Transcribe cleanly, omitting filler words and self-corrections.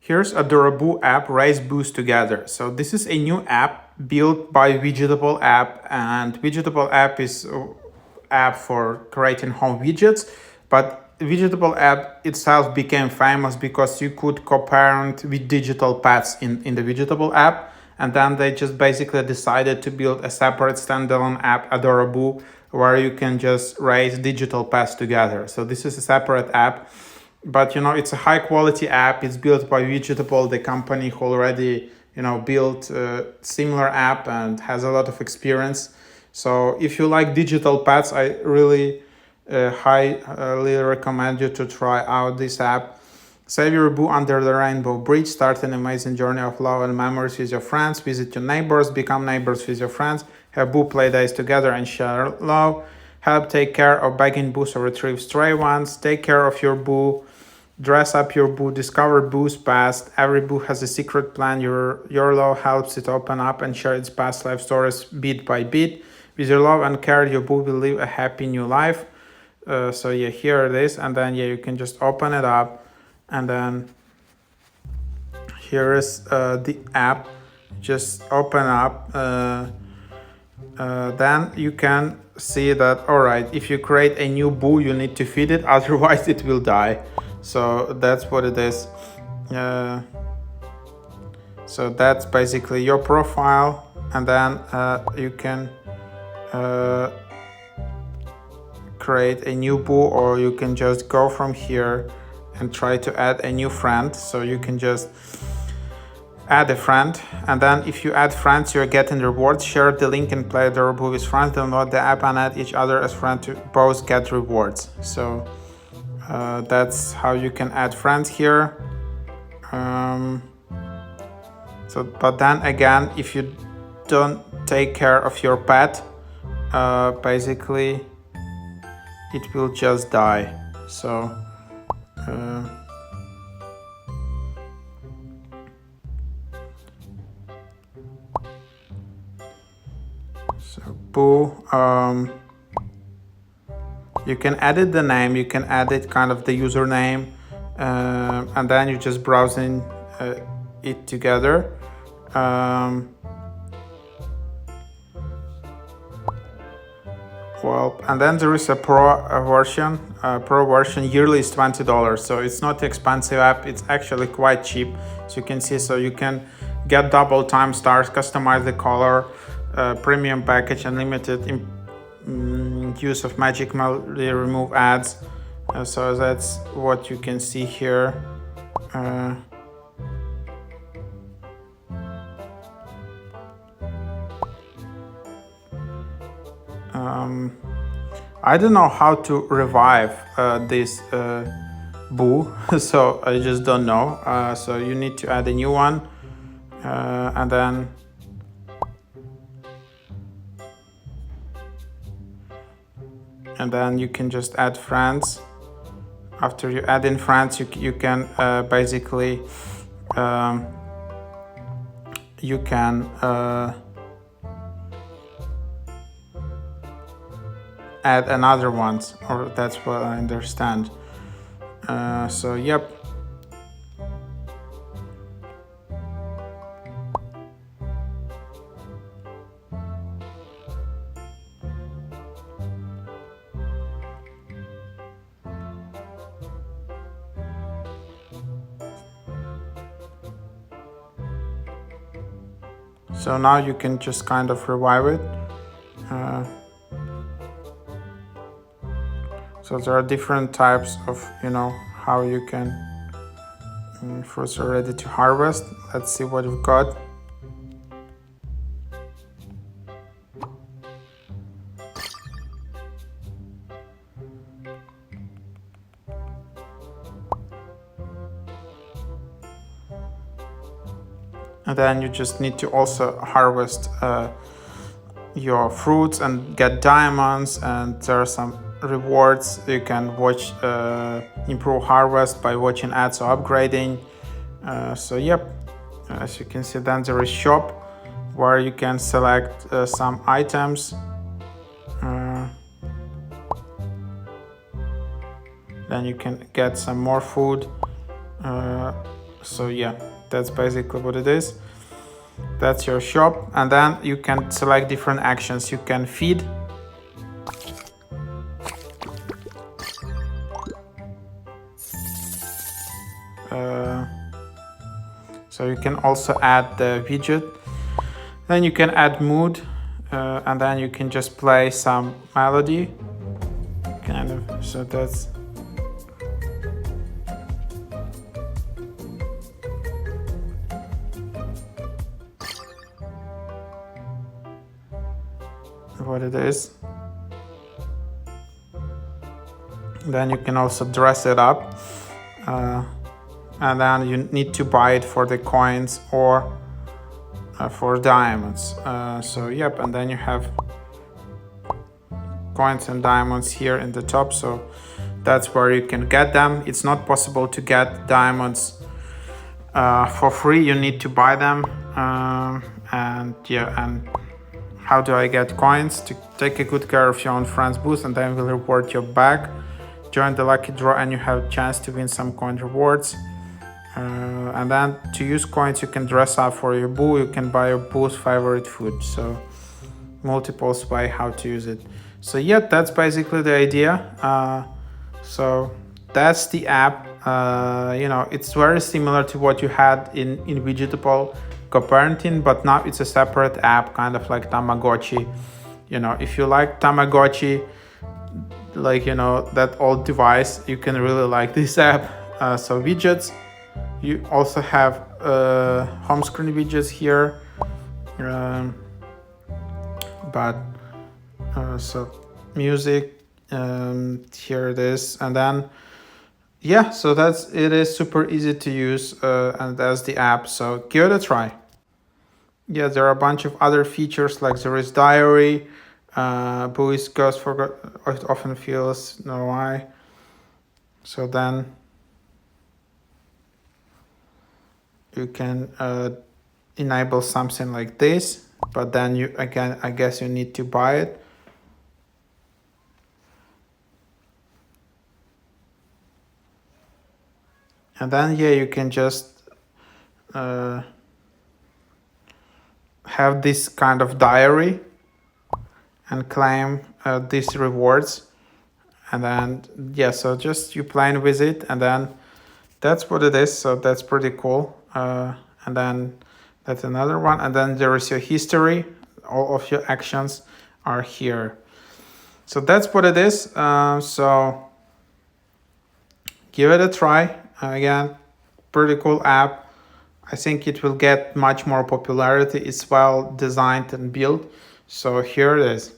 Here's Adoraboo app, Raise Boost Together. So this is a new app built by Widgetable app, and Widgetable app is app for creating home widgets, but Widgetable app itself became famous because you could co-parent with digital pets in the Widgetable app, and then they just basically decided to build a separate standalone app, Adoraboo, where you can just raise digital pets together. So this is a separate app, but it's a high quality app. It's built by Widgetable, the company who already built a similar app and has a lot of experience. So if you like digital pets, I really highly recommend you to try out this app. Save your boo under the rainbow bridge. Start an amazing journey of love and memories with your friends. Visit your neighbors. Become neighbors with your friends. Have boo play days together and share love. Help take care of begging boos or retrieve stray ones. Take care of your boo. Dress up your boo. Discover boo's past. Every boo has a secret plan. Your love helps it open up and share its past life stories bit by bit. With your love and care, your boo will live a happy new life. So yeah, here it is, and then you can just open it up, and then here is the app. Just open up. Then you can see that, all right, if you create a new boo, you need to feed it, otherwise it will die. So that's what it is. So that's basically your profile, and then you can create a new boo, or you can just go from here and try to add a new friend. So you can just add a friend, and then if you add friends, you're getting rewards. Share the link and play Adoraboo with friends. Download the app and add each other as friends to both get rewards. So that's how you can add friends here. But then again, if you don't take care of your pet, basically it will just die. So boo, you can edit the name, you can edit kind of the username, and then you just browsing it together. Well, and then there is a pro version. Pro version yearly is $20, so it's not expensive app. It's actually quite cheap, as you can see. So you can get double time stars, customize the color, premium package, unlimited use of magic melody, remove ads. So that's what you can see here. I don't know how to revive this boo, so I just don't know. So you need to add a new one, and then you can just add friends. After you add in friends, you can basically you can add another ones, or that's what I understand. So yep. So now you can just kind of revive it. So there are different types of, how you can. Fruits are ready to harvest. Let's see what we've got. And then you just need to also harvest your fruits and get diamonds, and there are some rewards. You can watch improve harvest by watching ads or upgrading. So yep, as you can see, then there is shop where you can select some items. Then you can get some more food. So yeah, that's basically what it is. That's your shop, and then you can select different actions. You can feed, so you can also add the widget. Then you can add mood, and then you can just play some melody, kind of. So that's what it is. Then you can also dress it up, and then you need to buy it for the coins or for diamonds. So yep, and then you have coins and diamonds here in the top, so that's where you can get them. It's not possible to get diamonds for free, you need to buy them. And yeah, and how do I get coins? To take a good care of your own friend's booth, and then we'll reward you back. Join the lucky draw and you have a chance to win some coin rewards. And then to use coins, you can dress up for your boo, you can buy your boo's favorite food. So multiples by how to use it. So yeah, that's basically the idea. So that's the app. You know, it's very similar to what you had in Widgetable co-parenting, but now it's a separate app, kind of like Tamagotchi. You know, if you like Tamagotchi, like, you know, that old device, you can really like this app. So widgets, you also have home screen widgets here, but so music, here it is, and then yeah, so that's it. Is super easy to use, and that's the app, so give it a try. Yeah, there are a bunch of other features, like there is diary, Boo's goes forgot, it often feels no why. So then you can enable something like this, but then you again, I guess you need to buy it. And then yeah, you can just have this kind of diary and claim these rewards. And then yeah, so just you playing with it, and then that's what it is. So that's pretty cool. And then that's another one, and then there is your history. All of your actions are here. So that's what it is. So give it a try. Again, pretty cool app. I think it will get much more popularity. It's well designed and built. So here it is.